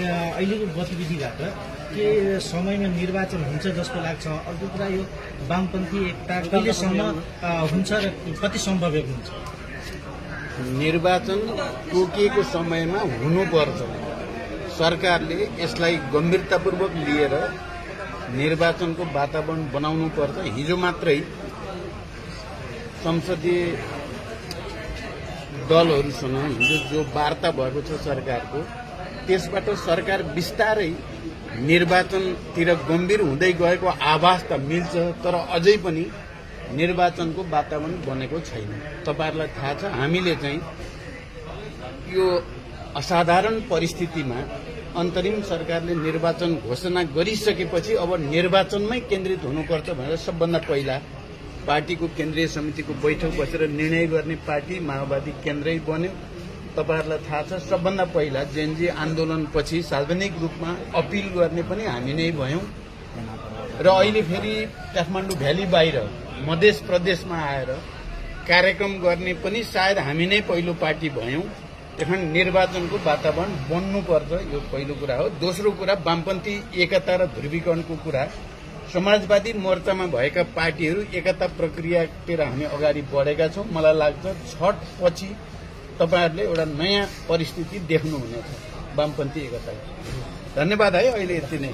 अहिलेको गतिविधिबाट के समयमा निर्वाचन हुन्छ जस्तो लाग्छ? अर्को कुरा यो वामपन्थी एकता कहिलेसम्म हुन्छ र कति सम्भव हुन्छ? निर्वाचन तोकिएको समयमा हुनुपर्छ। सरकारले यसलाई गम्भीरतापूर्वक लिएर निर्वाचनको वातावरण बनाउनु पर्छ। हिजो मात्रै संसदीय दलहरूसँग हिजो जो वार्ता भएको छ सरकारको, त्यसबाट सरकार बिस्तारै निर्वाचनतिर गम्भीर हुँदै गएको आभास त मिल्छ, तर अझै पनि निर्वाचनको वातावरण बनेको छैन। तपाईहरुलाई थाहा छ, हामीले चाहिँ यो असाधारण परिस्थितिमा अन्तरिम सरकारले निर्वाचन घोषणा गरिसकेपछि अब निर्वाचनमै केन्द्रित हुनुपर्छ भनेर सबभन्दा पहिला पार्टीको केन्द्रीय समितिको बैठक बसेर निर्णय गर्ने पार्टी माओवादी केन्द्रै बन्यो। तपाईहरुलाई थाहा छ, सबभन्दा पहिला जेएनजी आन्दोलनपछि सार्वजनिक रूपमा अपिल गर्ने पनि हामी नै भयौं र अहिले फेरि काठमाडौँ भ्याली बाहिर मध्य प्रदेशमा आएर कार्यक्रम गर्ने पनि सायद हामी नै पहिलो पार्टी भयौं। त्यसकारण निर्वाचनको वातावरण बन्नुपर्छ, यो पहिलो कुरा हो। दोस्रो कुरा, वामपन्थी एकता र ध्रुवीकरणको कुरा, समाजवादी मोर्चामा भएका पार्टीहरू एकता प्रक्रियातिर हामी अगाडि बढेका छौं। मलाई लाग्छ छठपछि तपाईहरुले एउटा नयाँ परिस्थिति देख्नुहुनेछ वामपन्थी एकता। धन्यवाद है, अहिले यति नै।